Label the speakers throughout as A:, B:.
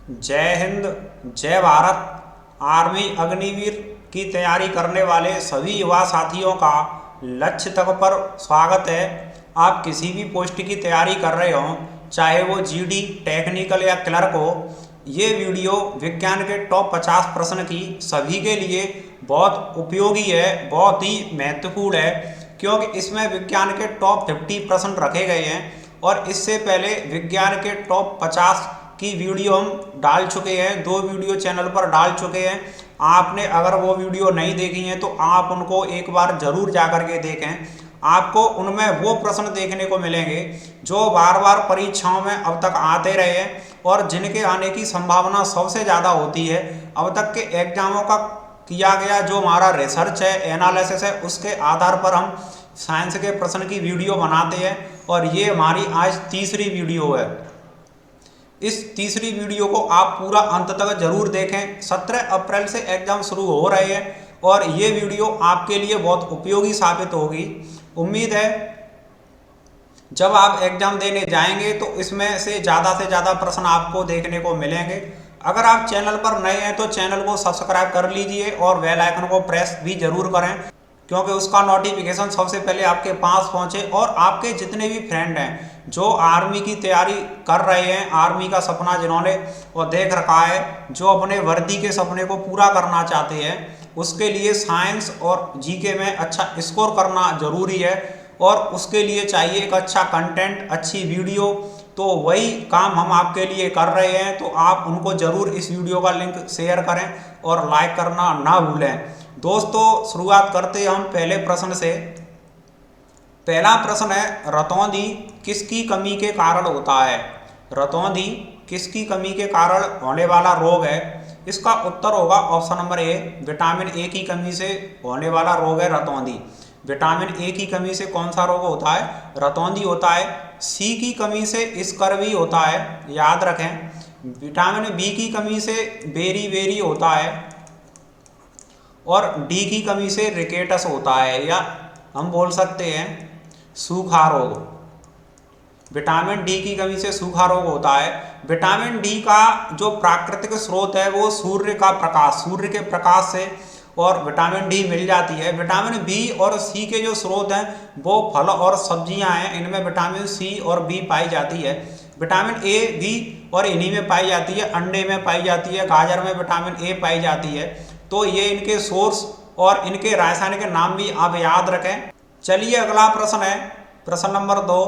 A: जय हिंद, जय भारत। आर्मी अग्निवीर की तैयारी करने वाले सभी युवा साथियों का लक्ष्य तक पर स्वागत है। आप किसी भी पोस्ट की तैयारी कर रहे हो, चाहे वो जीडी, टेक्निकल या क्लर्क हो, ये वीडियो विज्ञान के टॉप 50 प्रश्न की सभी के लिए बहुत उपयोगी है, बहुत ही महत्वपूर्ण है, क्योंकि इसमें विज्ञान के टॉप 50 प्रश्न रखे गए हैं। और इससे पहले विज्ञान के टॉप 50 की वीडियो हम डाल चुके हैं, 2 वीडियो चैनल पर डाल चुके हैं। आपने अगर वो वीडियो नहीं देखी हैं तो आप उनको एक बार जरूर जा कर के देखें। आपको उनमें वो प्रश्न देखने को मिलेंगे जो बार बार परीक्षाओं में अब तक आते रहे हैं और जिनके आने की संभावना सबसे ज़्यादा होती है। अब तक के एग्जामों का किया गया जो हमारा रिसर्च है, एनालिसिस है, उसके आधार पर हम साइंस के प्रश्न की वीडियो बनाते हैं और ये हमारी आज तीसरी वीडियो है। इस तीसरी वीडियो को आप पूरा अंत तक जरूर देखें। 17 अप्रैल से एग्जाम शुरू हो रहे हैं और ये वीडियो आपके लिए बहुत उपयोगी साबित होगी। उम्मीद है जब आप एग्जाम देने जाएंगे तो इसमें से ज़्यादा प्रश्न आपको देखने को मिलेंगे। अगर आप चैनल पर नए हैं तो चैनल को सब्सक्राइब कर लीजिए और बेल आइकन को प्रेस भी जरूर करें, क्योंकि उसका नोटिफिकेशन सबसे पहले आपके पास पहुंचे। और आपके जितने भी फ्रेंड हैं जो आर्मी की तैयारी कर रहे हैं, आर्मी का सपना जिन्होंने वो देख रखा है, जो अपने वर्दी के सपने को पूरा करना चाहते हैं, उसके लिए साइंस और जीके में अच्छा स्कोर करना जरूरी है और उसके लिए चाहिए एक अच्छा कंटेंट, अच्छी वीडियो। तो वही काम हम आपके लिए कर रहे हैं, तो आप उनको जरूर इस वीडियो का लिंक शेयर करें और लाइक करना ना भूलें। दोस्तों, शुरुआत करते हैं हम पहले प्रश्न से। पहला प्रश्न है, रतौंधी किसकी कमी के कारण होता है? रतौंधी किसकी कमी के कारण होने वाला रोग है? इसका उत्तर होगा option number A, vitamin A की कमी से होने वाला रोग है रतौंधी। विटामिन ए की कमी से कौन सा रोग होता है? रतौंधी होता है। सी की कमी से स्कर्वी होता है, याद रखें। विटामिन बी की कमी से बेरी होता है और डी की कमी से रिकेटस होता है, या हम बोल सकते हैं सूखा रोग। विटामिन डी की कमी से सूखा रोग होता है। विटामिन डी का जो प्राकृतिक स्रोत है वो सूर्य का प्रकाश, सूर्य के प्रकाश से और विटामिन डी मिल जाती है। विटामिन बी और सी के जो स्रोत हैं वो फल और सब्जियां हैं, इनमें विटामिन सी और बी पाई जाती है। विटामिन ए भी और इन्हीं में पाई जाती है, अंडे में पाई जाती है, गाजर में विटामिन ए पाई जाती है। तो ये इनके सोर्स और इनके रासायनिक नाम भी आप याद रखें। चलिए अगला प्रश्न है, प्रश्न नंबर 2।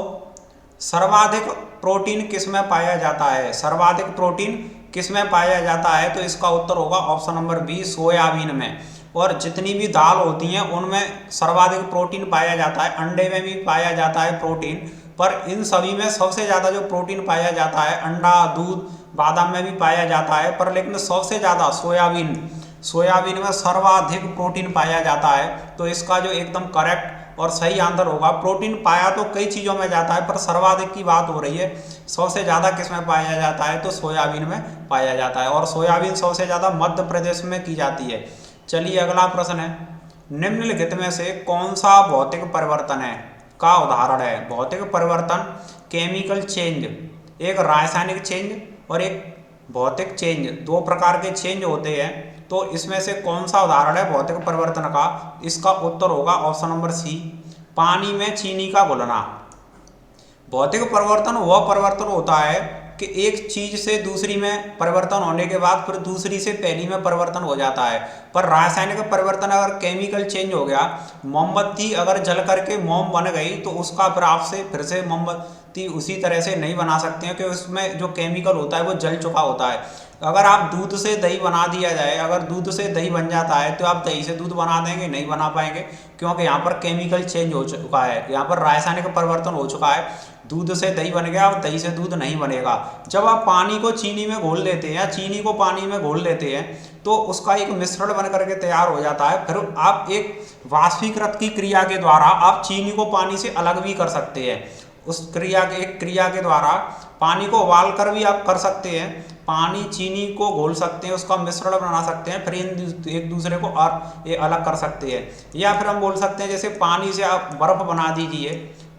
A: सर्वाधिक प्रोटीन किस में पाया जाता है? सर्वाधिक प्रोटीन किस में पाया जाता है? तो इसका उत्तर होगा ऑप्शन नंबर बी, सोयाबीन में। और जितनी भी दाल होती हैं उनमें सर्वाधिक प्रोटीन पाया जाता है। अंडे में भी पाया जाता है प्रोटीन, पर इन सभी में सबसे ज़्यादा जो प्रोटीन पाया जाता है, अंडा, दूध, बादाम में भी पाया जाता है, पर लेकिन सबसे ज़्यादा सोयाबीन में सर्वाधिक प्रोटीन पाया जाता है। तो इसका जो एकदम करेक्ट और सही आंसर होगा, प्रोटीन पाया तो कई चीज़ों में जाता है पर सर्वाधिक की बात हो रही है, सबसे ज़्यादा किस में पाया जाता है? तो सोयाबीन में पाया जाता है और सोयाबीन सबसे ज़्यादा मध्य प्रदेश में की जाती है। चलिए अगला प्रश्न है, निम्नलिखित में से कौन सा भौतिक परिवर्तन है का उदाहरण है? भौतिक परिवर्तन, केमिकल चेंज, एक रासायनिक चेंज और एक भौतिक चेंज, 2 प्रकार के चेंज होते हैं। तो इसमें से कौन सा उदाहरण है भौतिक परिवर्तन का? इसका उत्तर होगा ऑप्शन नंबर सी, पानी में चीनी का घुलना। भौतिक परिवर्तन वह परिवर्तन होता है कि एक चीज से दूसरी में परिवर्तन होने के बाद फिर दूसरी से पहली में परिवर्तन हो जाता है। पर रासायनिक परिवर्तन अगर केमिकल चेंज हो गया, मोमबत्ती अगर जल करके मोम बन गई तो उसका फिर आपसे फिर से मोमबत्ती उसी तरह से नहीं बना सकते हैं, क्योंकि उसमें जो केमिकल होता है वो जल चुका होता है। अगर आप दूध से दही बना दिया जाए, अगर दूध से दही बन जाता है तो आप दही से दूध बना देंगे? नहीं बना पाएंगे, क्योंकि यहाँ पर केमिकल चेंज हो चुका है, यहाँ पर रासायनिक परिवर्तन हो चुका है। दूध से दही बन गया, अब दही से दूध नहीं बनेगा। जब आप पानी को चीनी में घोल लेते हैं या चीनी को पानी में घोल लेते हैं तो उसका एक मिश्रण बन करके तैयार हो जाता है। फिर आप एक वाष्पीकृत की क्रिया के द्वारा आप चीनी को पानी से अलग भी कर सकते हैं। उस क्रिया के द्वारा पानी को उबाल कर भी आप कर सकते हैं, पानी चीनी को घोल सकते हैं, उसका मिश्रण बना सकते हैं, फिर एक दूसरे को और ये अलग कर सकते हैं। या फिर हम बोल सकते हैं जैसे पानी से आप बर्फ बना दीजिए,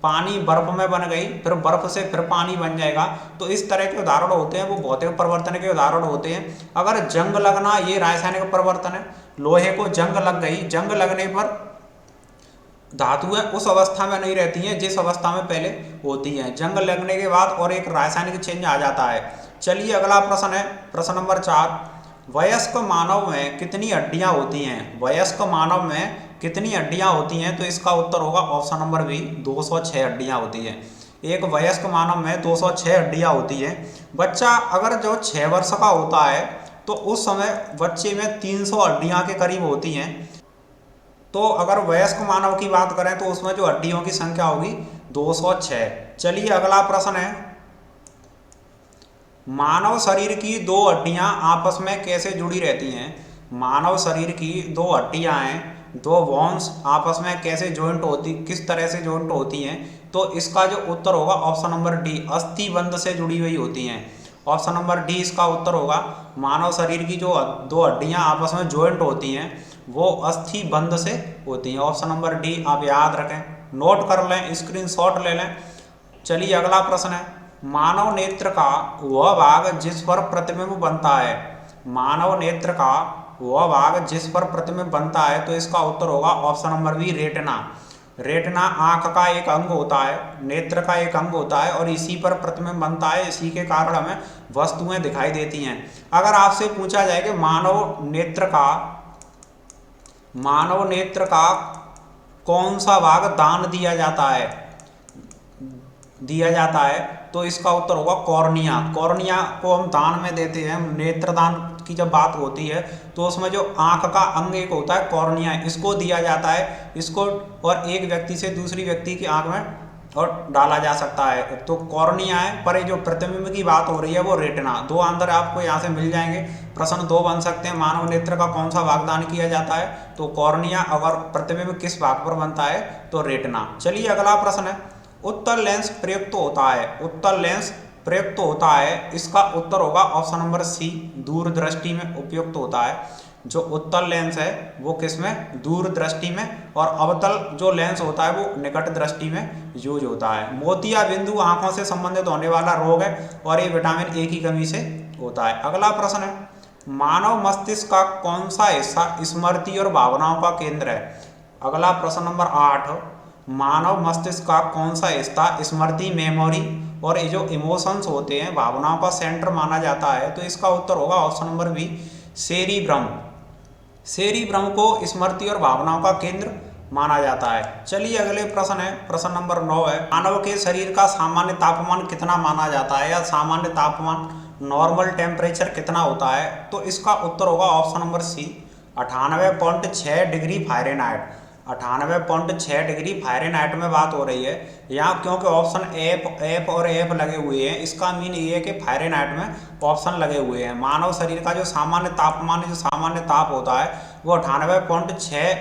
A: पानी बर्फ में बन गई, फिर बर्फ से फिर पानी बन जाएगा। तो इस तरह के उदाहरण होते हैं वो भौतिक परिवर्तन के उदाहरण होते हैं। अगर जंग लगना ये रासायनिक परिवर्तन है। लोहे को जंग लग गई, जंग लगने पर धातुएं उस अवस्था में नहीं रहती हैं जिस अवस्था में पहले होती हैं, जंग लगने के बाद और एक रासायनिक चेंज आ जाता है। चलिए अगला प्रश्न है, प्रश्न नंबर 4। वयस्क मानव में कितनी हड्डियां होती हैं? वयस्क मानव में कितनी हड्डियां होती हैं? तो इसका उत्तर होगा ऑप्शन नंबर बी, 206 हड्डियां होती हैं। एक वयस्क मानव में 206 हड्डियां होती हैं। बच्चा अगर जो 6 वर्ष का होता है तो उस समय बच्चे में 300 हड्डियां के करीब होती हैं। तो अगर वयस्क मानव की बात करें तो उसमें जो हड्डियों की संख्या होगी 206। चलिए अगला प्रश्न है, मानव शरीर की 2 हड्डियां आपस में कैसे जुड़ी रहती हैं? मानव शरीर की 2 हड्डियां हैं, 2 बोन्स आपस में कैसे जॉइंट होती, किस तरह से जॉइंट होती हैं? तो इसका जो उत्तर होगा ऑप्शन नंबर डी, अस्थि बंध से जुड़ी हुई होती हैं। ऑप्शन नंबर डी इसका उत्तर होगा। मानव शरीर की जो 2 हड्डियां आपस में जॉइंट होती हैं वो अस्थि बंध से होती हैं। ऑप्शन नंबर डी आप याद रखें, नोट कर लें, स्क्रीनशॉट ले लें। चलिए अगला प्रश्न है, मानव नेत्र का वह भाग जिस पर प्रतिबिंब बनता है। मानव नेत्र का वह भाग जिस पर प्रतिबिंब बनता है, तो इसका उत्तर होगा option number B, retina. Retina आंख का एक अंग होता है, नेत्र का एक अंग होता है और इसी पर प्रतिबिंब बनता है, इसी के कारण हमें वस्तुएं दिखाई देती हैं। अगर आपसे पूछा जाए कि मानव नेत्र का कौन सा भाग दान दिया जाता है, तो इसका उत्तर होगा कॉर्निया। कॉर्निया को हम दान में देते हैं। नेत्रदान की जब बात होती है तो उसमें जो आंख का अंग एक होता है कॉर्निया, इसको दिया जाता है, इसको और एक व्यक्ति से दूसरी व्यक्ति की आंख में और डाला जा सकता है। तो कॉर्निया है, पर ये जो प्रतिबिंब की बात हो रही है वो रेटिना। 2 आंसर आपको यहाँ से मिल जाएंगे। प्रश्न 2 बन सकते हैं, मानव नेत्र का कौन सा भाग दान किया जाता है, तो कॉर्निया। अगर प्रतिबिंब किस भाग पर बनता है, तो रेटिना। चलिए अगला प्रश्न है, उत्तल लेंस प्रयुक्त होता है। उत्तल लेंस प्रयुक्त होता है, इसका उत्तर होगा ऑप्शन नंबर सी, दूरदृष्टि में उपयुक्त होता है। जो उत्तल लेंस है वो किसमें, दूरदृष्टि में, और अवतल जो लेंस होता है वो निकट दृष्टि में यूज होता है। मोतिया बिंदु आंखों से संबंधित होने वाला रोग है और ये विटामिन ए की कमी से होता है। अगला प्रश्न है, मानव मस्तिष्क का कौन सा हिस्सा स्मृति और भावनाओं का केंद्र है। अगला प्रश्न नंबर 8, मानव मस्तिष्क का कौन सा हिस्सा स्मृति, मेमोरी और ये जो इमोशंस होते हैं, भावनाओं का सेंटर माना जाता है, तो इसका उत्तर होगा option number B, cerebrum. Cerebrum को स्मृति और भावनाओं का केंद्र माना जाता है। चलिए अगले प्रश्न है, प्रश्न नंबर 9 है, मानव के शरीर का सामान्य तापमान कितना माना जाता है, या सामान्य तापमान नॉर्मल टेम्परेचर कितना होता है, तो इसका उत्तर होगा option number C, 98.6 degree Fahrenheit. 98.6 degree Fahrenheit में बात हो रही है यहाँ, क्योंकि ऑप्शन एफ और एफ लगे हुए हैं, इसका मीन ये है कि फ़ारेनहाइट में ऑप्शन लगे हुए हैं। मानव शरीर का जो सामान्य तापमान, जो सामान्य ताप होता है वो 98.6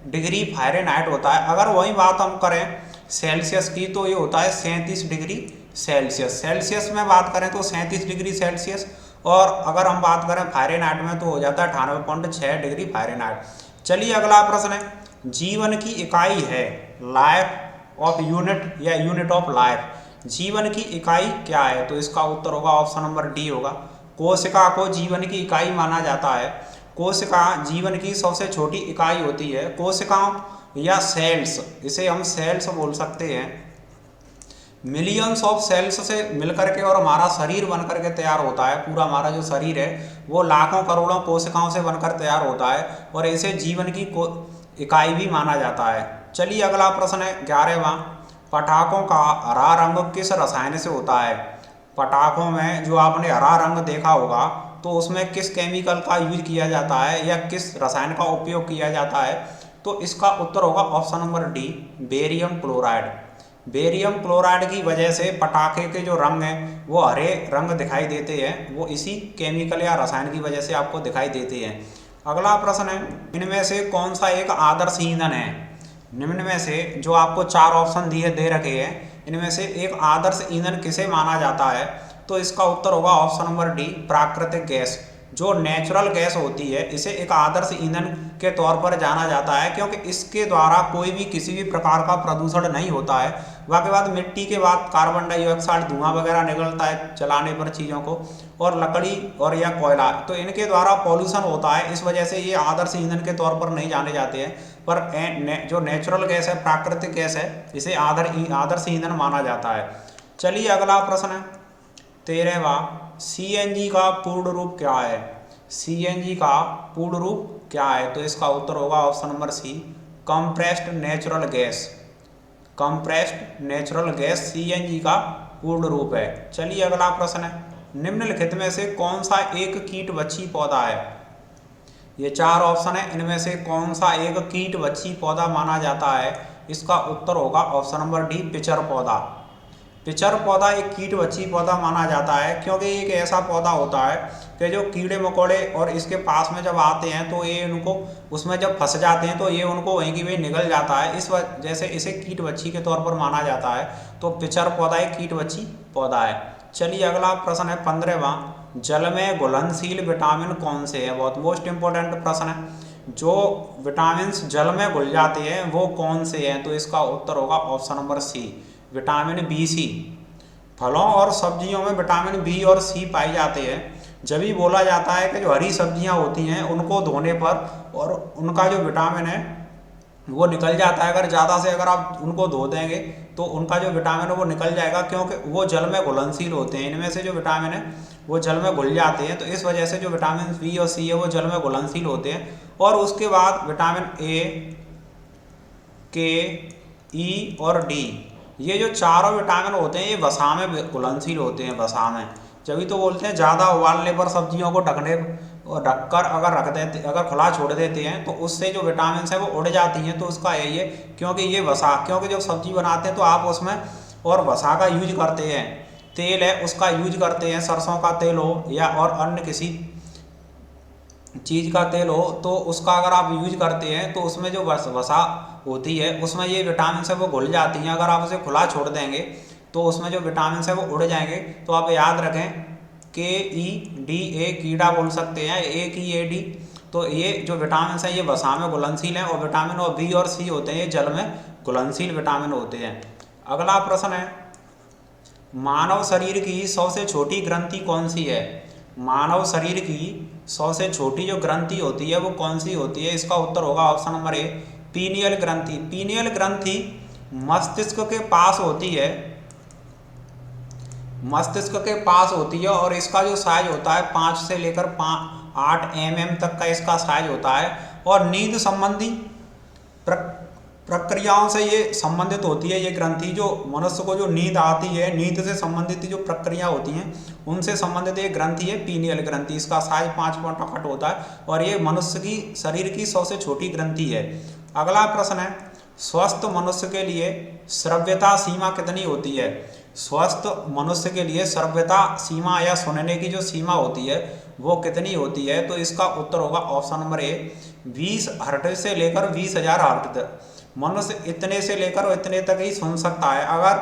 A: डिग्री फ़ारेनहाइट होता है। अगर वही बात हम करें सेल्सियस की, तो ये होता है 37 डिग्री सेल्सियस। सेल्सियस में बात करें तो 37 डिग्री सेल्सियस, और अगर हम बात करें फ़ारेनहाइट में तो हो जाता है 98.6 डिग्री फ़ारेनहाइट। चलिए अगला प्रश्न है, जीवन की इकाई है लाइफ ऑफ यूनिट या यूनिट ऑफ लाइफ। जीवन की इकाई क्या है, तो इसका उत्तर होगा ऑप्शन नंबर डी होगा, कोशिका को जीवन की इकाई माना जाता है। कोशिका जीवन की सबसे छोटी इकाई होती है। कोशिकाओं या सेल्स, इसे हम सेल्स बोल सकते हैं, मिलियंस ऑफ सेल्स से मिलकर के और हमारा शरीर बनकर के तैयार होता है। पूरा हमारा जो शरीर है वो लाखों करोड़ों कोशिकाओं से बनकर तैयार होता है, और इसे जीवन की इकाई भी माना जाता है। चलिए अगला प्रश्न है 11वां, पटाखों का हरा रंग किस रसायन से होता है। पटाखों में जो आपने हरा रंग देखा होगा तो उसमें किस केमिकल का यूज किया जाता है या किस रसायन का उपयोग किया जाता है, तो इसका उत्तर होगा option number D, barium chloride. Barium chloride की वजह से पटाखे के जो रंग हैं वो हरे रंग दिखाई देते हैं, वो इसी केमिकल या रसायन की वजह से आपको दिखाई देते हैं। अगला प्रश्न है, इनमें से कौन सा एक आदर्श ईंधन है। निम्न में से जो आपको 4 ऑप्शन दे रखे हैं, इनमें से एक आदर्श ईंधन किसे माना जाता है, तो इसका उत्तर होगा ऑप्शन नंबर डी, प्राकृतिक गैस। जो नेचुरल गैस होती है इसे एक आदर्श ईंधन के तौर पर जाना जाता है, क्योंकि इसके द्वारा कोई भी किसी भी प्रकार का प्रदूषण नहीं होता है। बाकी बाद मिट्टी के बाद कार्बन डाइऑक्साइड धुआं वगैरह निकलता है जलाने पर चीज़ों को, और लकड़ी और या कोयला, तो इनके द्वारा पॉल्यूशन होता है। इस वजह से ये आदर्श ईंधन के तौर पर नहीं जाने जाते हैं। पर जो नेचुरल गैस है, प्राकृतिक गैस है, इसे आदर्श ईंधन माना जाता है। चलिए अगला प्रश्न है 13वां, सीएनजी का पूर्ण रूप क्या है? सीएनजी का पूर्ण रूप क्या है? तो इसका उत्तर होगा option number C, compressed natural gas. Compressed natural gas CNG का पूर्ण रूप है। चलिए अगला प्रश्न है, निम्नलिखित में से कौन सा एक कीटवच्छी पौधा है? ये 4 ऑप्शन है, इनमें से कौन सा एक कीटवच्छी पौधा माना जाता है? इसका उत्तर होगा ऑप्शन नंबर डी, पिचर पौधा। पिचर पौधा एक कीटवच्छी पौधा माना जाता है, क्योंकि एक ऐसा पौधा होता है कि जो कीड़े मकोड़े और इसके पास में जब आते हैं तो ये उनको उसमें जब फंस जाते हैं तो ये उनको वहीं की वहीं निगल जाता है। इस वजह से इसे कीटवच्छी के तौर पर माना जाता है। तो पिचर पौधा एक कीटवच्छी पौधा है। चलिए अगला प्रश्न है 15वां, जल में घुलनशील विटामिन कौन से है? बहुत मोस्ट इंपॉर्टेंट प्रश्न है। जो विटामिन जल में घुल जाते हैं वो कौन से हैं? तो इसका उत्तर होगा option number C, vitamin B, C. फलों और सब्जियों में विटामिन बी और सी पाए जाते हैं। जब भी बोला जाता है कि जो हरी सब्जियां होती हैं उनको धोने पर और उनका जो विटामिन है वो निकल जाता है। अगर ज़्यादा से अगर आप उनको धो देंगे तो उनका जो विटामिन है वो निकल जाएगा, क्योंकि वो जल में घुलनशील होते हैं। इनमें से जो विटामिन है वो जल में घुल जाते हैं, तो इस वजह से जो विटामिन बी और सी है वो जल में घुलनशील होते हैं। और उसके बाद विटामिन ए, के, ई और डी, ये जो चारों विटामिन होते हैं ये वसा में घुलनशील होते हैं, वसा में। जभी तो बोलते हैं ज़्यादा उबालने पर सब्जियों को ढककर अगर रख देते, अगर खुला छोड़ देते हैं तो उससे जो विटामिन है वो उड़ जाती हैं। तो उसका यही है, क्योंकि ये वसा, क्योंकि जब सब्जी बनाते हैं तो आप उसमें और वसा का यूज करते हैं, तेल है उसका यूज करते हैं, सरसों का तेल हो या और अन्य किसी चीज़ का तेल हो, तो उसका अगर आप यूज करते हैं तो उसमें जो वसा होती है उसमें ये विटामिन है वो घुल जाती हैं। अगर आप उसे खुला छोड़ देंगे तो उसमें जो विटामिन है वो उड़ जाएंगे। तो आप याद रखें, के ई डी ए, कीड़ा बोल सकते हैं, ए की ए डी। तो ये जो विटामिन है ये वसा में घुलनशील हैं, और विटामिन और बी और सी होते हैं ये जल में घुलनशील विटामिन होते हैं। अगला प्रश्न है, मानव शरीर की सबसे छोटी ग्रंथि कौन सी है? मानव शरीर की सबसे छोटी जो ग्रंथि होती है वो कौन सी होती है? इसका उत्तर होगा ऑप्शन नंबर ए, पीनियल ग्रंथि। पीनियल ग्रंथि मस्तिष्क के पास होती है, मस्तिष्क के पास होती है, और इसका जो साइज होता है 5 से लेकर 8 mm तक का इसका साइज होता है। और नींद संबंधी प्रक्रियाओं से ये संबंधित होती है। ये ग्रंथि जो मनुष्य को जो नींद आती है, नींद से संबंधित जो प्रक्रिया होती हैं उनसे संबंधित ये ग्रंथि है पीनियल ग्रंथि। इसका साइज 5.8 होता है और ये मनुष्य की शरीर की सबसे छोटी ग्रंथि है। अगला प्रश्न है, स्वस्थ मनुष्य के लिए श्रव्यता सीमा कितनी होती है? स्वस्थ मनुष्य के लिए श्रव्यता सीमा या सुनने की जो सीमा होती है वो कितनी होती है? तो इसका उत्तर होगा ऑप्शन नंबर ए, 20 हर्ट्ज से लेकर 20,000 हर्ट्ज तक। मनुष्य इतने से लेकर इतने तक ही सुन सकता है। अगर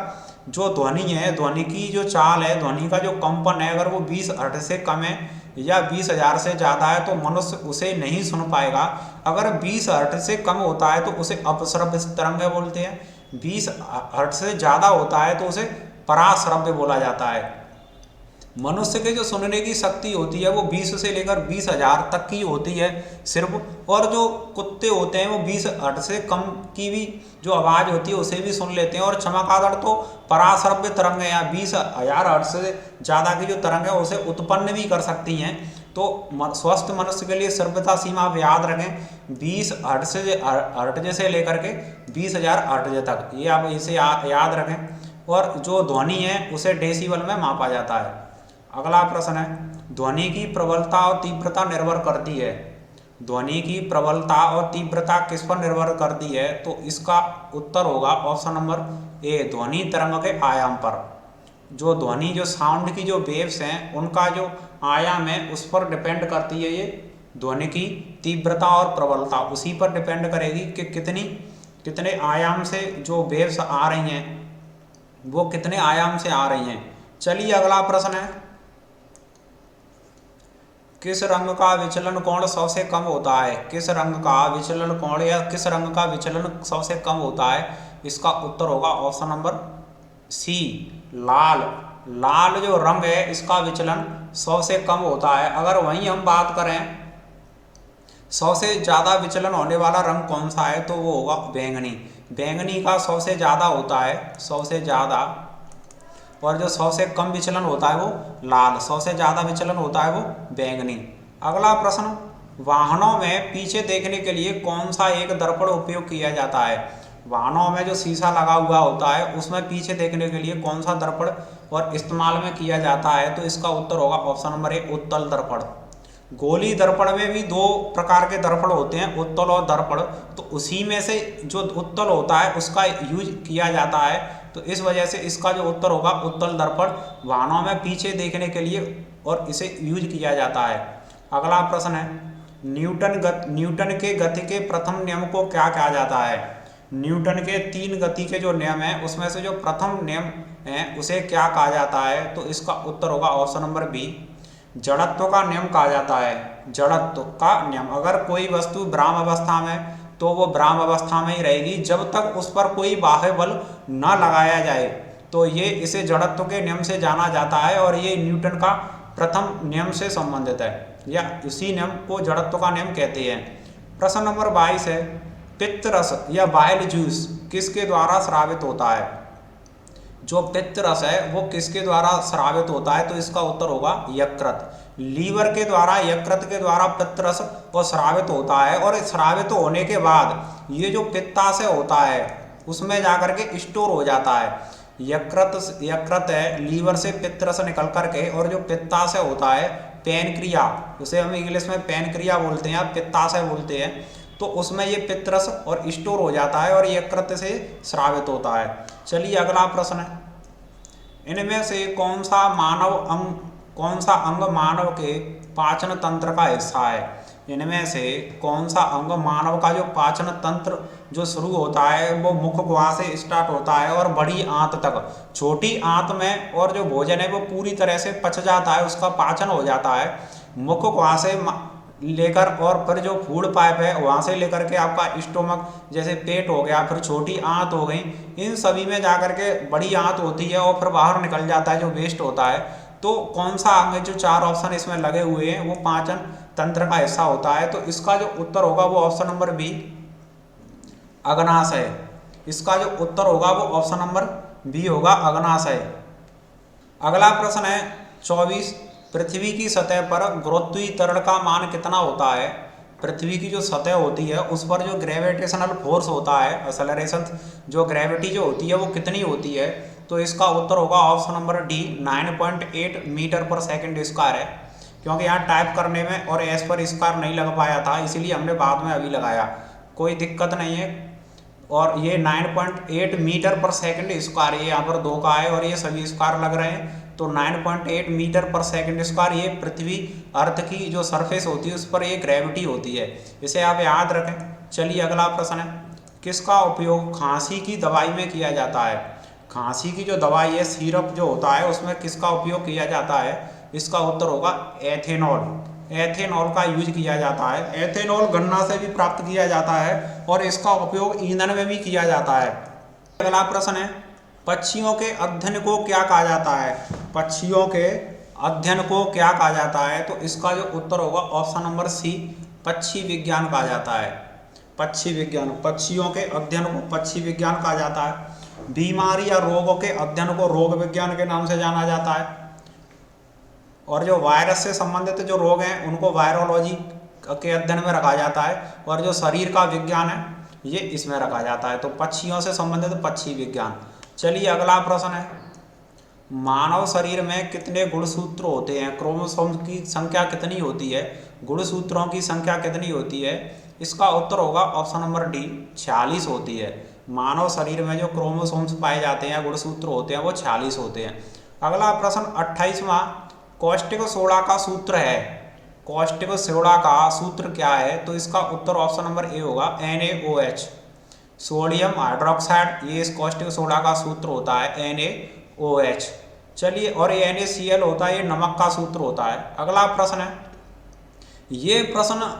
A: जो ध्वनि है, ध्वनि की जो चाल है, ध्वनि का जो कंपन है, अगर वो 20 हर्ट्ज से कम है या 20,000 से ज़्यादा है तो मनुष्य उसे नहीं सुन पाएगा। अगर 20 हर्ट्ज से कम होता है तो उसे अपश्रव्य तरंग बोलते हैं, 20 हर्ट्ज से ज़्यादा होता है तो उसे पराश्रव्य बोला जाता है। मनुष्य के जो सुनने की शक्ति होती है वो 20 से लेकर 20,000 तक की होती है सिर्फ, और जो कुत्ते होते हैं वो 20 हर्ट्ज से कम की भी जो आवाज़ होती है उसे भी सुन लेते हैं। और चमगादड़ तो पराश्रव्य तरंग है या 20,000 हर्ट्ज से ज़्यादा की जो तरंग है उसे उत्पन्न भी कर सकती हैं। तो स्वस्थ मनुष्य के लिए श्रव्यता सीमा आप याद रखें 20 हर्ट्ज से लेकर के 20,000 हर्ट्ज तक, ये आप इसे याद रखें। और जो ध्वनि है उसे डेसिबल में मापा जाता है। अगला प्रश्न है, ध्वनि की प्रबलता और तीव्रता निर्भर करती है। ध्वनि की प्रबलता और तीव्रता किस पर निर्भर करती है? तो इसका उत्तर होगा ऑप्शन नंबर ए, ध्वनि तरंग के आयाम पर। जो ध्वनि जो साउंड की जो वेव्स हैं उनका जो आयाम है उस पर डिपेंड करती है ये ध्वनि की तीव्रता और प्रबलता, उसी पर डिपेंड करेगी कि कितने आयाम से जो वेव्स आ रही हैं वो कितने आयाम से आ रही हैं। चलिए अगला प्रश्न है, किस रंग का विचलन कोण सबसे कम होता है? किस रंग का विचलन कोण या किस रंग का विचलन सबसे कम होता है? इसका उत्तर होगा ऑप्शन नंबर सी, लाल। लाल जो रंग है इसका विचलन सबसे कम होता है। अगर वहीं हम बात करें सबसे ज़्यादा विचलन होने वाला रंग कौन सा है, तो वो होगा बैंगनी। बैंगनी का सबसे ज़्यादा होता है, सबसे ज़्यादा। और जो सबसे कम विचलन होता है वो लाल, सबसे ज़्यादा विचलन होता है वो बैंगनी। अगला प्रश्न, वाहनों में पीछे देखने के लिए कौन सा एक दर्पण उपयोग किया जाता है? वाहनों में जो शीशा लगा हुआ होता है उसमें पीछे देखने के लिए कौन सा दर्पण और इस्तेमाल में किया जाता है? तो इसका उत्तर होगा ऑप्शन नंबर ए, उत्तल दर्पण। गोली दर्पण में भी दो प्रकार के दर्पण होते हैं, उत्तल और दर्पण। तो उसी में से जो उत्तल होता है उसका यूज किया जाता है, तो इस वजह से इसका जो उत्तर होगा उत्तल दर्पण वाहनों में पीछे देखने के लिए और इसे यूज किया जाता है। अगला प्रश्न है, न्यूटन के गति के प्रथम नियम को क्या कहा जाता है? न्यूटन के 3 गति के जो नियम हैं उसमें से जो प्रथम नियम है उसे क्या कहा जाता है? तो इसका उत्तर होगा ऑप्शन नंबर बी, जड़त्व का नियम कहा जाता है। जड़त्व का नियम, अगर कोई वस्तु विराम अवस्था में तो वो विराम अवस्था में ही रहेगी जब तक उस पर कोई बाह्य बल न लगाया जाए, तो ये इसे जड़त्व के नियम से जाना जाता है और ये न्यूटन का प्रथम नियम से संबंधित है, या इसी नियम को जड़त्व का नियम कहते हैं। प्रश्न नंबर 22 है, पित्त रस या बाइल जूस किसके द्वारा स्रावित होता है? जो पित्त रस है वो किसके द्वारा स्रावित होता है? तो इसका उत्तर होगा यकृत। लीवर के द्वारा, यकृत के द्वारा पित्त रस वो स्रावित होता है, और स्रावित होने के बाद ये जो पित्ताशय होता है उसमें जाकर के स्टोर हो जाता है। यकृत है, लीवर से पित्त रस निकल करके, और जो पित्ताशय होता है पैनक्रिया, उसे हम इंग्लिश में पैनक्रिया बोलते हैं या पित्ताशय बोलते हैं, तो उसमें ये पित्त रस और स्टोर हो जाता है और यकृत से स्रावित होता है। चलिए अगला प्रश्न है, इनमें से कौन सा अंग मानव के पाचन तंत्र का हिस्सा है? इनमें से कौन सा अंग मानव का जो पाचन तंत्र जो शुरू होता है वो मुख गुहा से स्टार्ट होता है और बड़ी आंत तक, छोटी आंत में, और जो भोजन है वो पूरी तरह से पच जाता है, उसका पाचन हो जाता है मुख गुहा से लेकर, और फिर जो फूड पाइप है वहाँ से लेकर के आपका स्टोमक, जैसे पेट हो गया, फिर छोटी आंत हो गई, इन सभी में जाकर के बड़ी आंत होती है और फिर बाहर निकल जाता है जो वेस्ट होता है। तो कौन सा अंग, जो 4 ऑप्शन इसमें लगे हुए हैं, वो पाचन तंत्र का हिस्सा होता है? तो इसका जो उत्तर होगा वो ऑप्शन नंबर बी, अग्नाशय। इसका जो उत्तर होगा वो ऑप्शन नंबर बी होगा, अग्नाशय। अगला प्रश्न है 24, पृथ्वी की सतह पर गुरुत्वीय त्वरण का मान कितना होता है? पृथ्वी की जो सतह होती है उस पर जो ग्रेविटेशनल फोर्स होता है, एक्सेलरेशन, जो ग्रेविटी जो होती है वो कितनी होती है? तो इसका उत्तर होगा ऑप्शन नंबर डी, 9.8 मीटर पर सेकंड स्क्वायर है। क्योंकि यहाँ टाइप करने में और एस पर स्क्वायर नहीं लग पाया था, इसीलिए हमने बाद में अभी लगाया, कोई दिक्कत नहीं है। और ये 9.8 मीटर पर सेकंड स्क्वायर, ये यहाँ पर 2 का है और ये सभी स्क्वायर लग रहे हैं, तो 9.8 मीटर पर सेकंड स्क्वायर ये पृथ्वी, अर्थ की जो सरफेस होती है उस पर ये ग्रेविटी होती है, इसे आप याद रखें। चलिए अगला प्रश्न है, किसका उपयोग खांसी की दवाई में किया जाता है? खांसी की जो दवाई है, सिरप जो होता है, उसमें किसका उपयोग किया जाता है? इसका उत्तर होगा एथेनॉल। एथेनॉल का यूज किया जाता है। एथेनॉल गन्ना से भी प्राप्त किया जाता है और इसका उपयोग ईंधन में भी किया जाता है। अगला प्रश्न है, पक्षियों के अध्ययन को क्या कहा जाता है? पक्षियों के अध्ययन को क्या कहा जाता है? तो इसका जो उत्तर होगा ऑप्शन नंबर सी, पक्षी विज्ञान कहा जाता है। पक्षी विज्ञान, पक्षियों के अध्ययन को पक्षी विज्ञान कहा जाता है। बीमारी या रोगों के अध्ययन को रोग विज्ञान के नाम से जाना जाता है, और जो वायरस से संबंधित जो रोग हैं उनको वायरोलॉजी के अध्ययन में रखा जाता है, और जो शरीर का विज्ञान है ये इसमें रखा जाता है। तो पक्षियों से संबंधित पक्षी विज्ञान। चलिए अगला प्रश्न है, मानव शरीर में कितने गुणसूत्र होते हैं? क्रोमोसोम की संख्या कितनी होती है? गुणसूत्रों की संख्या कितनी होती है? इसका उत्तर होगा ऑप्शन नंबर डी, 46 होती है। मानव शरीर में जो क्रोमोसोम्स पाए जाते हैं, गुणसूत्र होते हैं, वो 46 होते हैं। अगला प्रश्न 28वां, कॉस्टिक सोडा का सूत्र है। कॉस्टिक सोडा का सूत्र क्या है? तो इसका उत्तर ऑप्शन नंबर ए होगा, NaOH, सोडियम हाइड्रोक्साइड, ये इस कॉस्टिक सोडा का सूत्र होता है, NaOH। चलिए, और ये NaCl होता है, ये नमक का सूत्र होता है। अगला प्रश्न है, ये प्रश्न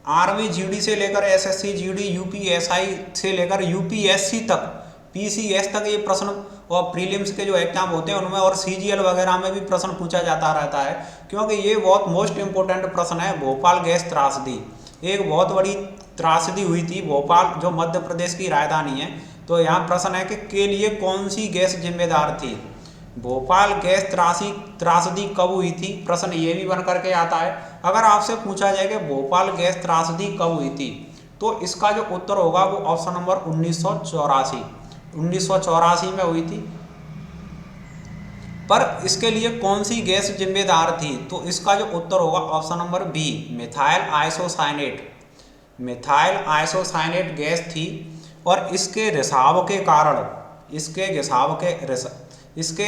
A: आर्मी जीडी से लेकर एसएससी जीडी, यूपीएसआई से लेकर यूपीएससी तक, पीसीएस तक ये प्रश्न, और प्रीलिम्स के जो एग्जाम होते हैं उनमें और सीजीएल वगैरह में भी प्रश्न पूछा जाता रहता है, क्योंकि ये बहुत मोस्ट इंपोर्टेंट प्रश्न है। भोपाल गैस त्रासदी, एक बहुत बड़ी त्रासदी हुई थी भोपाल, जो मध्य प्रदेश की राजधानी है। तो यहाँ प्रश्न है कि के लिए कौन सी गैस जिम्मेदार थी। भोपाल गैस त्रासदी कब हुई थी, प्रश्न ये भी बन करके आता है। अगर आपसे पूछा जाए कि भोपाल गैस त्रासदी कब हुई थी, तो इसका जो उत्तर होगा वो ऑप्शन नंबर 1984 में हुई थी। पर इसके लिए कौन सी गैस जिम्मेदार थी, तो इसका जो उत्तर होगा option number B, methyl isocyanate. Methyl isocyanate gas थी, और इसके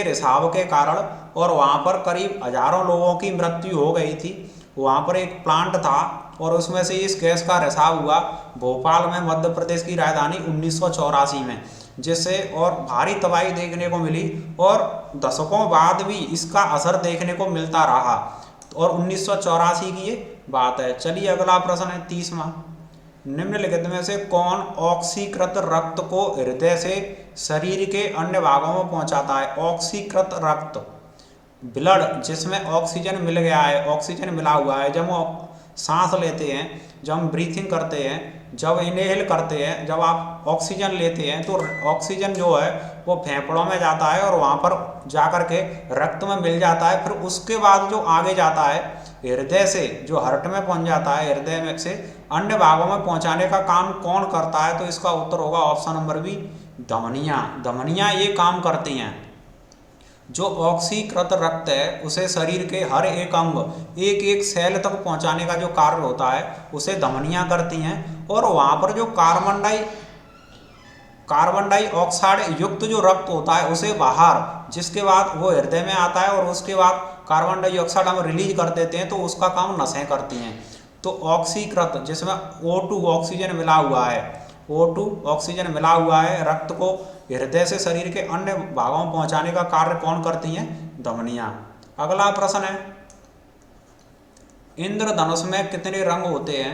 A: रिसाव के कारण और वहाँ पर करीब हजारों लोगों की मृत्यु हो गई थी। वहाँ पर एक प्लांट था और उसमें से इस गैस का रिसाव हुआ भोपाल में, मध्य प्रदेश की राजधानी 1984 में, जिससे और भारी तबाही देखने को मिली और दशकों बाद भी इसका असर देखने को मिलता रहा। और 1984 की ये बात है। चलिए अगला प्रश्न है 30वां। निम्नलिखित में से कौन ऑक्सीकृत रक्त को हृदय से शरीर के अन्य भागों में पहुंचाता है। ऑक्सीकृत रक्त, ब्लड जिसमें ऑक्सीजन मिल गया है, ऑक्सीजन मिला हुआ है, जब हम सांस लेते हैं, जब हम ब्रीथिंग करते हैं, जब इनहेल करते हैं, जब आप ऑक्सीजन लेते हैं तो ऑक्सीजन जो है वो फेफड़ों में जाता है और वहाँ पर जाकर के रक्त में मिल जाता है। फिर उसके बाद जो आगे जाता है हृदय से, जो हार्ट में पहुँच जाता है, हृदय में से अन्य भागों में पहुँचाने का काम कौन करता है, तो इसका उत्तर होगा ऑप्शन नंबर बी, धमनियाँ। धमनियाँ ये काम करती हैं। जो ऑक्सीकृत रक्त है उसे शरीर के हर एक अंग, एक एक सेल तक पहुंचाने का जो कार्य होता है उसे धमनियां करती हैं। और वहां पर जो कार्बन डाइऑक्साइड युक्त जो रक्त होता है उसे बाहर, जिसके बाद वो हृदय में आता है और उसके बाद कार्बन डाइऑक्साइड हम रिलीज कर देते हैं, तो उसका काम नसें करती हैं। तो ऑक्सीकृत जिसमें O2 ऑक्सीजन मिला हुआ है, O2 ऑक्सीजन मिला हुआ है, रक्त को हृदय से शरीर के अन्य भागों में पहुंचाने का कार्य कौन करती हैं, धमनियां। अगला प्रश्न है, इंद्रधनुष में कितने रंग होते हैं।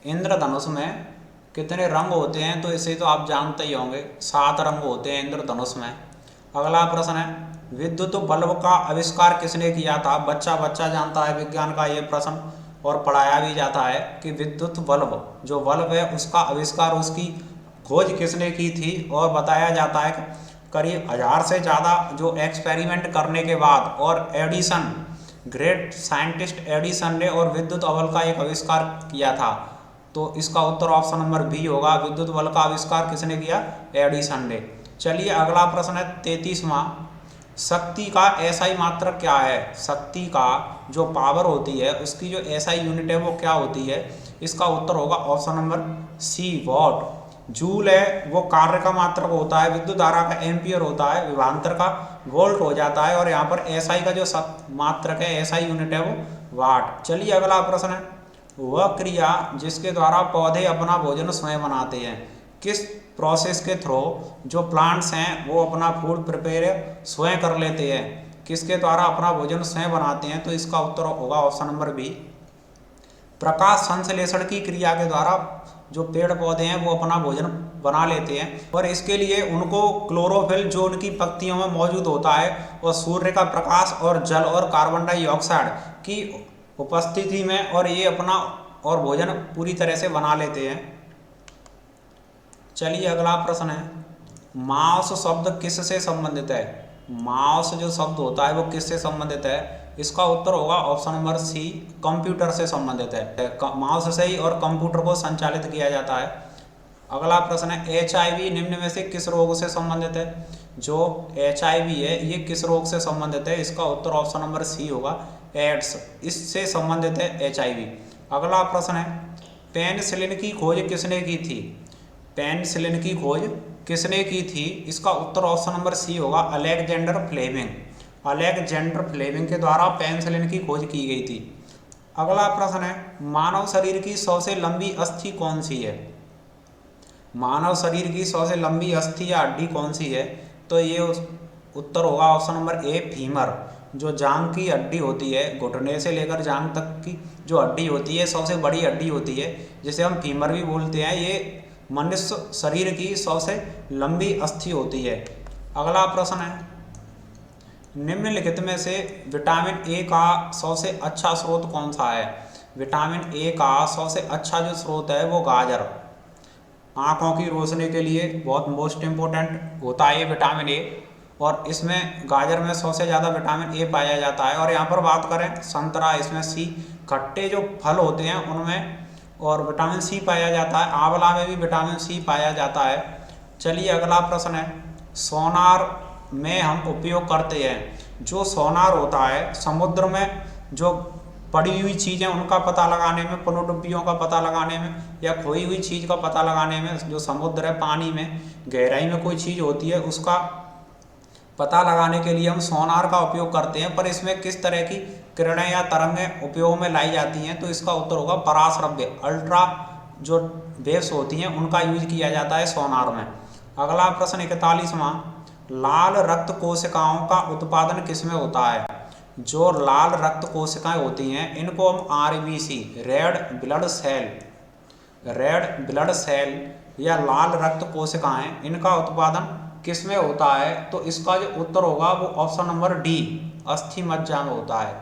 A: इंद्रधनुष में कितने रंग होते हैं, तो इसे तो आप जानते ही होंगे, 7 रंग होते हैं इंद्रधनुष में। अगला प्रश्न है, विद्युत बल्ब का आविष्कार किसने किया था। बच्चा बच्चा जानता है विज्ञान का ये प्रश्न, और पढ़ाया भी जाता है कि विद्युत बल्ब, जो बल्ब है उसका आविष्कार, उसकी खोज किसने की थी। और बताया जाता है कि करीब 1000 से ज़्यादा जो एक्सपेरिमेंट करने के बाद, और एडिसन, ग्रेट साइंटिस्ट एडिसन ने और विद्युत बल्ब का एक आविष्कार किया था। तो इसका उत्तर ऑप्शन नंबर बी होगा, विद्युत बल्ब का आविष्कार किसने किया, एडिसन ने। चलिए अगला प्रश्न है 33वां। शक्ति का एसआई मात्रक क्या है। शक्ति का जो पावर होती है उसकी जो एसआई यूनिट है वो क्या होती है। इसका उत्तर होगा option number C, watt. Joule है वो कार्य का मात्रक होता है, विद्युत धारा का एम्पियर होता है, विभवांतर का वोल्ट हो जाता है, और यहाँ पर एसआई का जो मात्रक है, एसआई यूनिट है वो वाट। चलिए अगला प्रश्न है, वह क्रिया जिसके द्वारा पौधे अपना भोजन स्वयं बनाते हैं। किस प्रोसेस के थ्रू जो प्लांट्स हैं वो अपना फूड प्रिपेयर स्वयं कर लेते हैं, किसके द्वारा अपना भोजन स्वयं बनाते हैं, तो इसका उत्तर होगा ऑप्शन नंबर बी, प्रकाश संश्लेषण की क्रिया के द्वारा जो पेड़ पौधे हैं वो अपना भोजन बना लेते हैं। और इसके लिए उनको क्लोरोफिल जो उनकी पत्तियों में मौजूद होता है, और सूर्य का प्रकाश और जल और कार्बन डाइऑक्साइड की उपस्थिति में, और ये अपना और भोजन पूरी तरह से बना लेते हैं। चलिए अगला प्रश्न है, मांस शब्द किससे संबंधित है। मांस जो शब्द होता है वो किससे संबंधित है। इसका उत्तर होगा ऑप्शन नंबर सी, कंप्यूटर से संबंधित है। माउस से ही और कंप्यूटर को संचालित किया जाता है। अगला प्रश्न है, HIV निम्न में से किस रोग से संबंधित है। जो HIV है ये किस रोग से संबंधित है। इसका उत्तर ऑप्शन नंबर सी होगा, एड्स, इससे संबंधित है HIV। अगला प्रश्न है, पेनिसिलिन की खोज किसने की थी। पेनिसिलिन की खोज किसने की थी। इसका उत्तर ऑप्शन नंबर सी होगा, अलेक्जेंडर फ्लेमिंग। अलेक्जेंडर फ्लेमिंग के द्वारा पेनिसिलिन की खोज की गई थी। अगला प्रश्न है, मानव शरीर की सबसे लंबी अस्थि कौन सी है। मानव शरीर की सबसे लंबी अस्थि या हड्डी कौन सी है, तो ये उत्तर होगा ऑप्शन नंबर ए, फीमर। जो जांग की हड्डी होती है, घुटने से लेकर जांग तक की जो हड्डी होती है सबसे बड़ी हड्डी होती है, जिसे हम फीमर भी बोलते हैं। ये मनुष्य शरीर की सबसे लंबी अस्थि होती है। अगला प्रश्न है, निम्नलिखित में से विटामिन ए का सबसे अच्छा स्रोत कौन सा है? विटामिन ए का सबसे अच्छा जो स्रोत है वो गाजर, आँखों की रोशनी के लिए बहुत मोस्ट इम्पोर्टेंट होता है ये विटामिन ए, और इसमें गाजर में सबसे ज़्यादा विटामिन ए पाया जाता है। और यहाँ पर बात करें संतरा, इसमें सी, खट्टे जो फल होते हैं उनमें और विटामिन सी पाया जाता है। आंवला में भी विटामिन सी पाया जाता है। चलिए अगला प्रश्न है, सोनार में हम उपयोग करते हैं। जो सोनार होता है समुद्र में जो पड़ी हुई चीज़ें उनका पता लगाने में, पनडुब्बियों का पता लगाने में, या खोई हुई चीज़ का पता लगाने में, जो समुद्र है पानी में गहराई में कोई चीज़ होती है उसका पता लगाने के लिए हम सोनार का उपयोग करते हैं। पर इसमें किस तरह की किरणें या तरंगें उपयोग में लाई जाती हैं? तो इसका उत्तर होगा पराश्रव्य, अल्ट्रा जो वेव्स होती हैं उनका यूज किया जाता है सोनार में। अगला प्रश्न 41वां, लाल रक्त कोशिकाओं का उत्पादन किसमें होता है? जो लाल रक्त कोशिकाएं होती हैं इनको हम आरबीसी, रेड ब्लड सेल या लाल रक्त कोशिकाएं, इनका उत्पादन किसमें होता है? तो इसका जो उत्तर होगा वो ऑप्शन नंबर डी, अस्थि मज्जा में होता है।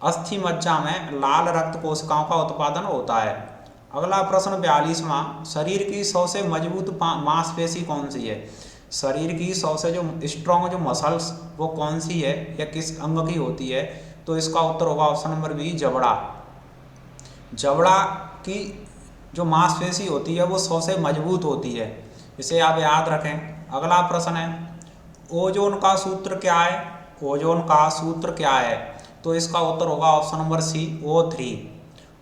A: अस्थि मज्जा में लाल रक्त कोशिकाओं का उत्पादन होता है। अगला प्रश्न 42वां, शरीर की सबसे मजबूत मांसपेशी कौन सी है? शरीर की सबसे जो स्ट्रॉन्ग जो मसल्स वो कौन सी है या किस अंग की होती है? तो इसका उत्तर होगा ऑप्शन नंबर बी, जबड़ा। जबड़ा की जो मांसपेशी होती है वो सबसे मजबूत होती है, इसे आप याद रखें। अगला प्रश्न है, ओजोन का सूत्र क्या है? ओजोन का सूत्र क्या है? तो इसका उत्तर होगा ऑप्शन नंबर सी, O3।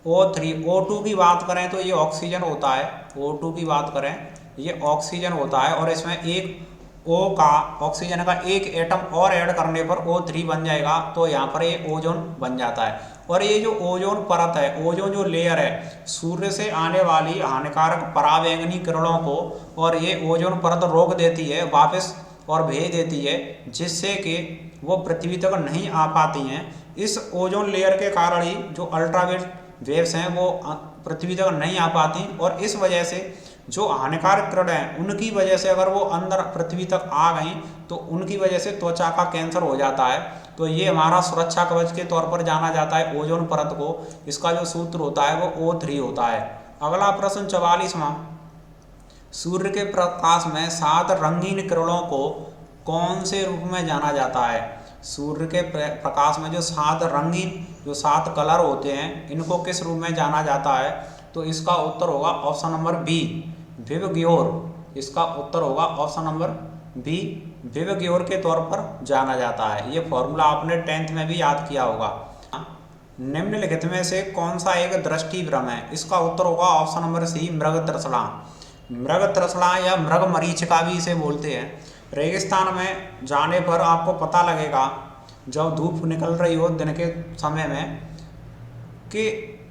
A: O2 की बात करें तो ये ऑक्सीजन होता है। O2 की बात करें ये ऑक्सीजन होता है, और इसमें एक O का, ऑक्सीजन का एक एटम और ऐड करने पर O3 बन जाएगा, तो यहाँ पर ये ओजोन बन जाता है। और ये जो ओजोन परत है, ओजोन जो लेयर है, सूर्य से आने वाली हानिकारक पराबैंगनी किरणों को और ये ओजोन परत रोक देती है वापस और भेज देती है, जिससे कि वो पृथ्वी तक नहीं आ पाती हैं। इस ओजोन लेयर के कारण ही जो अल्ट्रावायलेट वेव्स हैं वो पृथ्वी तक नहीं आ पाती, और इस वजह से जो हानिकारक किरण हैं उनकी वजह से अगर वो अंदर पृथ्वी तक आ गई तो उनकी वजह से त्वचा का कैंसर हो जाता है। तो ये हमारा सुरक्षा कवच के तौर पर जाना जाता है ओजोन परत को। इसका जो सूत्र होता है वो O3 होता है। अगला प्रश्न 44वां, सूर्य के प्रकाश में 7 रंगीन किरणों को कौन से रूप में जाना जाता है? सूर्य के प्रकाश में जो 7 रंगीन जो 7 कलर होते हैं इनको किस रूप में जाना जाता है? तो इसका उत्तर होगा ऑप्शन नंबर बी, विवग्योर। इसका उत्तर होगा ऑप्शन नंबर बी, विवग्योर के तौर पर जाना जाता है। ये फॉर्मूला आपने 10th में भी याद किया होगा। निम्नलिखित में से कौन सा एक दृष्टि भ्रम है? इसका उत्तर होगा ऑप्शन नंबर सी, मृग तृष्णा। मृग तृष्णा या मृग मरीचिका भी इसे बोलते हैं। रेगिस्तान में जाने पर आपको पता लगेगा जब धूप निकल रही हो दिन के समय में कि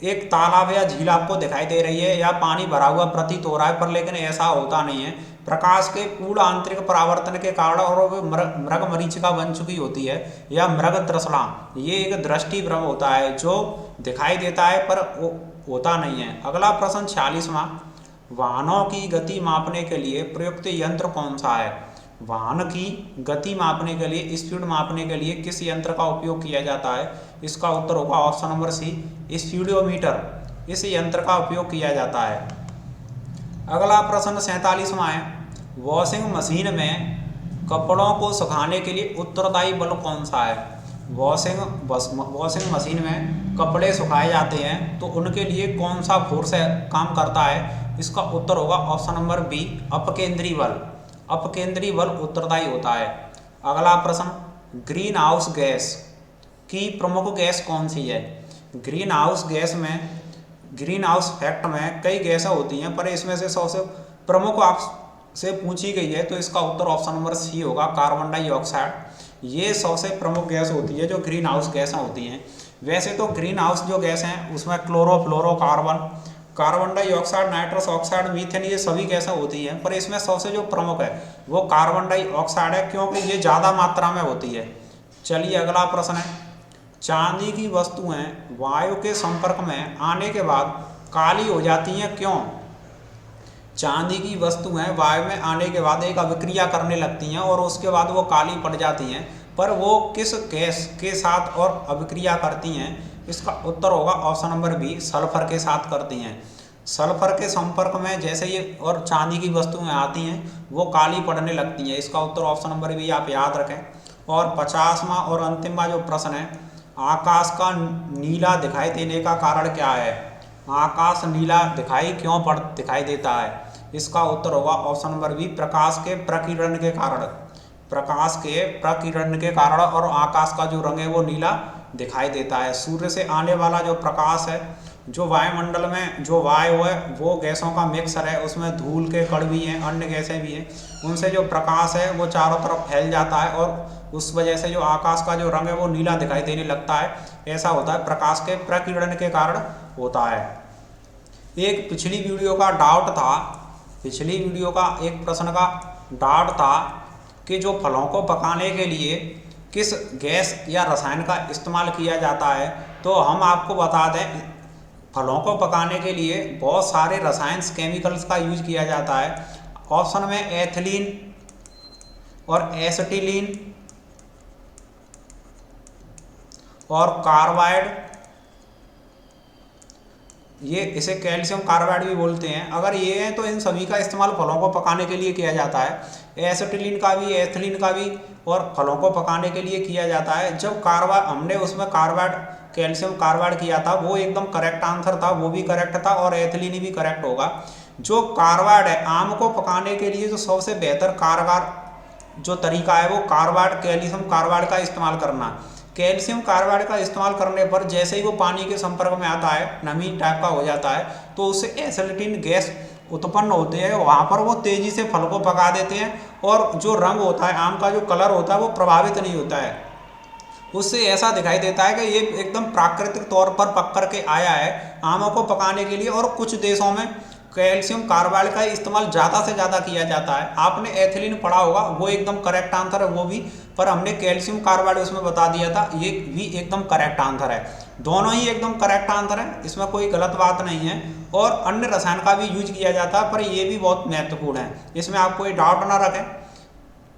A: एक तालाब या झील आपको दिखाई दे रही है या पानी भरा हुआ प्रतीत हो रहा है, पर लेकिन ऐसा होता नहीं है। प्रकाश के पूर्ण आंतरिक परावर्तन के कारण और वो मृग मरीचिका बन चुकी होती है या मृग तृष्णा। ये एक दृष्टि भ्रम होता है जो दिखाई देता है पर वो होता नहीं है। अगला प्रश्न 46वां, वाहनों की गति मापने के लिए प्रयुक्त यंत्र कौन सा है? वाहन की गति मापने के लिए, स्पीड मापने के लिए किस यंत्र का उपयोग किया जाता है? इसका उत्तर होगा ऑप्शन नंबर सी, स्पीडोमीटर। इस यंत्र का उपयोग किया जाता है। अगला प्रश्न 47वां है, वॉशिंग मशीन में कपड़ों को सुखाने के लिए उत्तरदायी बल कौन सा है? वॉशिंग मशीन में कपड़े सुखाए जाते हैं तो उनके लिए कौन सा फोर्स काम करता है? इसका उत्तर होगा ऑप्शन नंबर बी, अपकेंद्री बल। अपकेंद्री बल उत्तरदायी होता है। अगला प्रश्न, ग्रीन हाउस गैस की प्रमुख गैस कौन सी है? ग्रीन हाउस इफेक्ट में कई गैसें होती हैं, पर इसमें से सबसे प्रमुख आपसे पूछी गई है तो इसका उत्तर ऑप्शन नंबर सी होगा, कार्बन डाइऑक्साइड। ये सबसे प्रमुख गैस होती है जो ग्रीन हाउस गैसें होती हैं। वैसे तो ग्रीन हाउस जो गैस हैं उसमें chlorofluorocarbon, carbon dioxide, nitrous oxide, methane, ये सभी गैसें होती हैं, पर इसमें सबसे जो प्रमुख है वो कार्बन डाइऑक्साइड है, क्योंकि ये ज़्यादा मात्रा में होती है। चलिए अगला प्रश्न है, चांदी की वस्तुएं वायु के संपर्क में आने के बाद काली हो जाती हैं, क्यों? चांदी की वस्तुएं वायु में आने के बाद एक अभिक्रिया करने लगती हैं और उसके बाद वो काली पड़ जाती हैं, पर वो किस गैस के साथ और अभिक्रिया करती हैं? इसका उत्तर होगा ऑप्शन नंबर बी, सल्फर के साथ करती हैं। सल्फर के संपर्क में जैसे ये और चांदी की वस्तुएं आती हैं वो काली पड़ने लगती हैं। इसका उत्तर ऑप्शन नंबर बी आप याद रखें। और 50वां और अंतिमवां जो प्रश्न है, आकाश का नीला दिखाई देने का कारण क्या है? आकाश नीला दिखाई देता है? इसका उत्तर होगा ऑप्शन नंबर बी, प्रकाश के प्रकीर्णन के कारण। प्रकाश के प्रकीर्णन के कारण और आकाश का जो रंग है वो नीला दिखाई देता है। सूर्य से आने वाला जो प्रकाश है, जो वायुमंडल में जो वायु है वो गैसों का मिक्सर है, उसमें धूल के कण भी हैं, अन्य गैसें भी हैं, उनसे जो प्रकाश है वो चारों तरफ फैल जाता है और उस वजह से जो आकाश का जो रंग है वो नीला दिखाई देने लगता है। ऐसा होता है, प्रकाश के प्रकीर्णन के कारण होता है। एक पिछली वीडियो का डाउट था, पिछली वीडियो का एक प्रश्न का डाउट था कि जो फलों को पकाने के लिए किस गैस या रसायन का इस्तेमाल किया जाता है, तो हम आपको बता दें, फलों को पकाने के लिए बहुत सारे रसायन केमिकल्स का यूज किया जाता है। ऑप्शन में एथिलीन और एसिटिलीन और कार्बाइड, ये इसे कैल्शियम कार्बाइड भी बोलते हैं। अगर ये हैं तो इन सभी का इस्तेमाल फलों को पकाने के लिए किया जाता है। एसिटिलीन का भी, एथिलीन का भी और फलों को पकाने के लिए किया जाता है। जब हमने उसमें कार्बाइड, कैल्शियम कार्बाइड किया था, वो एकदम करेक्ट आंसर था, वो भी करेक्ट था और एथिलीन भी करेक्ट होगा। जो कार्बाइड है, आम को पकाने के लिए जो सबसे बेहतर कारगर जो तरीका है वो कार्बाइड, कैल्शियम कार्बाइड का इस्तेमाल करना। कैल्शियम कार्बाइड का इस्तेमाल करने पर जैसे ही वो पानी के संपर्क में आता है, नमी टाइप का हो जाता है, तो उससे एसिटिलीन गैस उत्पन्न होते हैं। वहाँ पर वो तेजी से फल को पका देते हैं और जो रंग होता है, आम का जो कलर होता है वो प्रभावित नहीं होता है। उससे ऐसा दिखाई देता है कि ये एकदम प्राकृतिक तौर पर पक कर के आया है आमों को पकाने के लिए। और कुछ देशों में कैल्शियम कार्बाइड का इस्तेमाल ज़्यादा से ज़्यादा किया जाता है। आपने एथिलीन पढ़ा होगा, वो एकदम करेक्ट आंसर है वो भी, पर हमने कैल्शियम कार्बाइड उसमें बता दिया था, ये भी एकदम करेक्ट आंसर है। दोनों ही एकदम करेक्ट आंसर है, इसमें कोई गलत बात नहीं है। और अन्य रसायन का भी यूज किया जाता है, पर ये भी बहुत महत्वपूर्ण है, इसमें आप कोई डाउट ना रखें।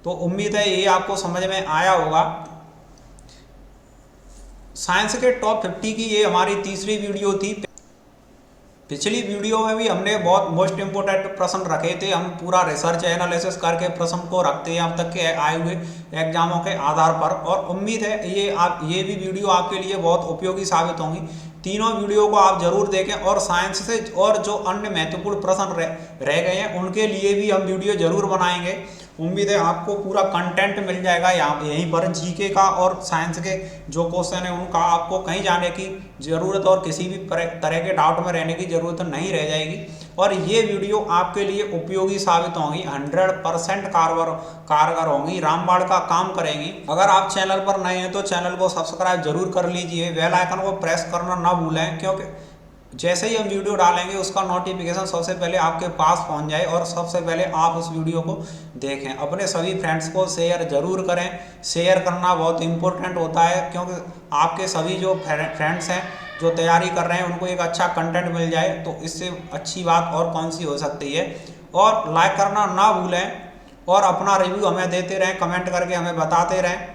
A: तो उम्मीद है ये आपको समझ में आया होगा। साइंस के टॉप 50 की ये हमारी तीसरी वीडियो थी। पिछली वीडियो में भी हमने बहुत मोस्ट इम्पोर्टेंट प्रश्न रखे थे, हम पूरा रिसर्च एनालिसिस करके प्रश्न को रखते हैं अब तक के आए हुए एग्जामों के आधार पर। और उम्मीद है ये भी वीडियो आपके लिए बहुत उपयोगी साबित होंगी। तीनों वीडियो को आप जरूर देखें और साइंस से और जो अन्य महत्वपूर्ण प्रश्न रह गए हैं उनके लिए भी हम वीडियो जरूर बनाएंगे। उम्मीद है आपको पूरा कंटेंट मिल जाएगा यहीं पर। जीके का और साइंस के जो क्वेश्चन है उनका आपको कहीं जाने की ज़रूरत और किसी भी तरह के डाउट में रहने की ज़रूरत नहीं रह जाएगी। और ये वीडियो आपके लिए उपयोगी साबित होंगी, 100% कारगर होंगी, रामबाण का काम करेंगी। अगर आप चैनल पर नए हैं तो चैनल को सब्सक्राइब जरूर कर लीजिए, बेल आइकन को प्रेस करना ना भूलें, क्योंकि जैसे ही हम वीडियो डालेंगे उसका नोटिफिकेशन सबसे पहले आपके पास पहुंच जाए और सबसे पहले आप उस वीडियो को देखें। अपने सभी फ्रेंड्स को शेयर जरूर करें, शेयर करना बहुत इम्पोर्टेंट होता है, क्योंकि आपके सभी जो फ्रेंड्स हैं जो तैयारी कर रहे हैं उनको एक अच्छा कंटेंट मिल जाए, तो इससे अच्छी बात और कौन सी हो सकती है। और लाइक करना ना भूलें और अपना रिव्यू हमें देते रहें, कमेंट करके हमें बताते रहें।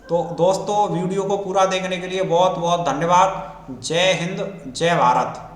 A: तो दोस्तों वीडियो को पूरा देखने के लिए बहुत बहुत धन्यवाद। जय हिंद, जय भारत।